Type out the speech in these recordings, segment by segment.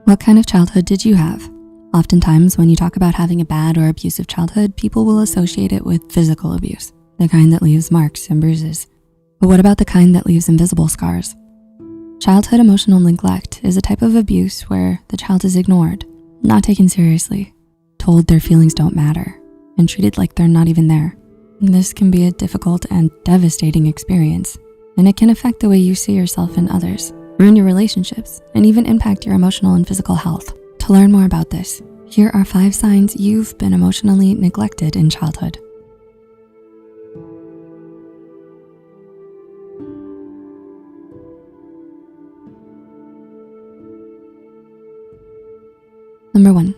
What kind of childhood did you have? Oftentimes, when you talk about having a bad or abusive childhood, people will associate it with physical abuse, the kind that leaves marks and bruises. But what about the kind that leaves invisible scars? Childhood emotional neglect is a type of abuse where the child is ignored, not taken seriously, told their feelings don't matter, and treated like they're not even there. This can be a difficult and devastating experience, and it can affect the way you see yourself and others, ruin your relationships, and even impact your emotional and physical health. To learn more about this, here are 5 signs you've been emotionally neglected in childhood. Number 1,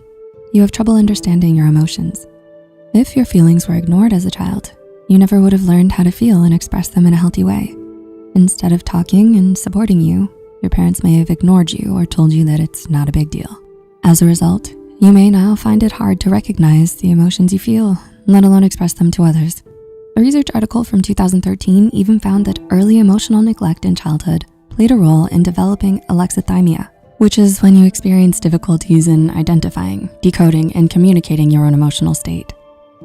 you have trouble understanding your emotions. If your feelings were ignored as a child, you never would have learned how to feel and express them in a healthy way. Instead of talking and supporting you, your parents may have ignored you or told you that it's not a big deal. As a result, you may now find it hard to recognize the emotions you feel, let alone express them to others. A research article from 2013 even found that early emotional neglect in childhood played a role in developing alexithymia, which is when you experience difficulties in identifying, decoding, and communicating your own emotional state.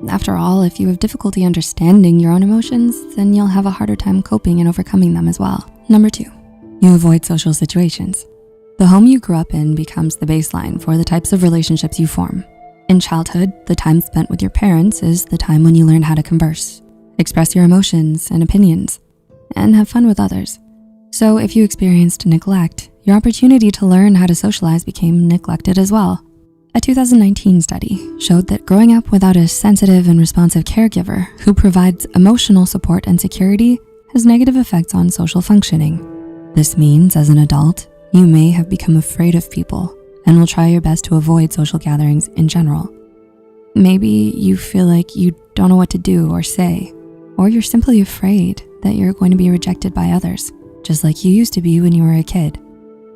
After all, if you have difficulty understanding your own emotions, then you'll have a harder time coping and overcoming them as well. Number 2, you avoid social situations. The home you grew up in becomes the baseline for the types of relationships you form. In childhood, the time spent with your parents is the time when you learn how to converse, express your emotions and opinions, and have fun with others. So if you experienced neglect, your opportunity to learn how to socialize became neglected as well. A 2019 study showed that growing up without a sensitive and responsive caregiver who provides emotional support and security has negative effects on social functioning. This means, as an adult, you may have become afraid of people and will try your best to avoid social gatherings in general. Maybe you feel like you don't know what to do or say, or you're simply afraid that you're going to be rejected by others, just like you used to be when you were a kid.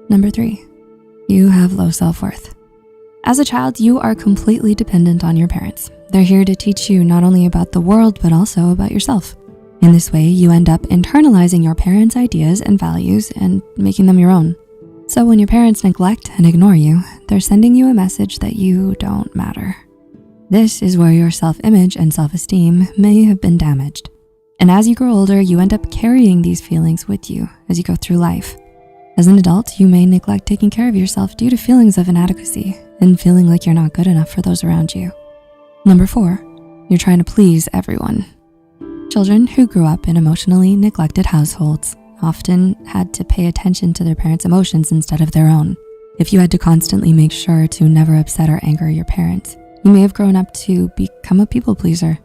Number 3, you have low self-worth. As a child, you are completely dependent on your parents. They're here to teach you not only about the world, but also about yourself. In this way, you end up internalizing your parents' ideas and values and making them your own. So when your parents neglect and ignore you, they're sending you a message that you don't matter. This is where your self-image and self-esteem may have been damaged. And as you grow older, you end up carrying these feelings with you as you go through life. As an adult, you may neglect taking care of yourself due to feelings of inadequacy and feeling like you're not good enough for those around you. Number 4, you're trying to please everyone. Children who grew up in emotionally neglected households often had to pay attention to their parents' emotions instead of their own. If you had to constantly make sure to never upset or anger your parents, you may have grown up to become a people pleaser.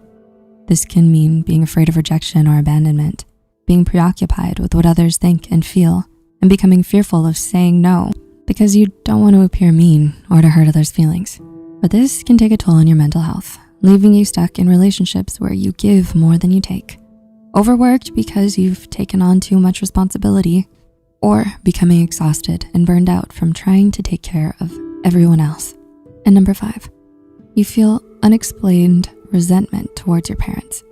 This can mean being afraid of rejection or abandonment, being preoccupied with what others think and feel, and becoming fearful of saying no because you don't want to appear mean or to hurt others' feelings. But this can take a toll on your mental health, leaving you stuck in relationships where you give more than you take, overworked because you've taken on too much responsibility, or becoming exhausted and burned out from trying to take care of everyone else. And number 5, you feel unexplained resentment towards your parents.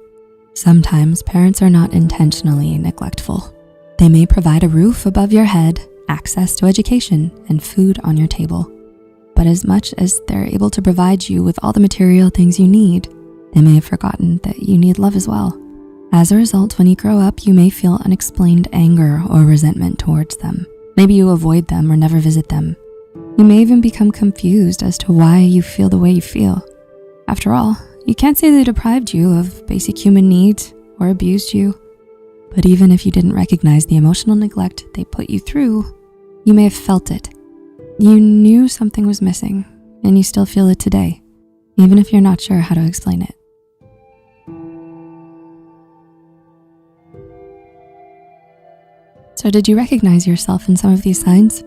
Sometimes parents are not intentionally neglectful. They may provide a roof above your head, access to education, and food on your table. But as much as they're able to provide you with all the material things you need, they may have forgotten that you need love as well. As a result, when you grow up, you may feel unexplained anger or resentment towards them. Maybe you avoid them or never visit them. You may even become confused as to why you feel the way you feel. After all, you can't say they deprived you of basic human needs or abused you. But even if you didn't recognize the emotional neglect they put you through, you may have felt it. You knew something was missing, and you still feel it today, even if you're not sure how to explain it. So did you recognize yourself in some of these signs?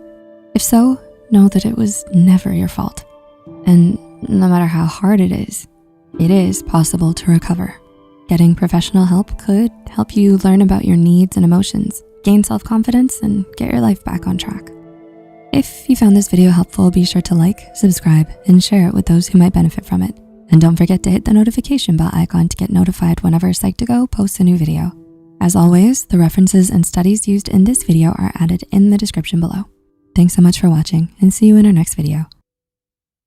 If so, know that it was never your fault. And no matter how hard it is possible to recover. Getting professional help could help you learn about your needs and emotions, gain self-confidence, and get your life back on track. If you found this video helpful, be sure to like, subscribe, and share it with those who might benefit from it. And don't forget to hit the notification bell icon to get notified whenever Psych2Go posts a new video. As always, the references and studies used in this video are added in the description below. Thanks so much for watching, and see you in our next video.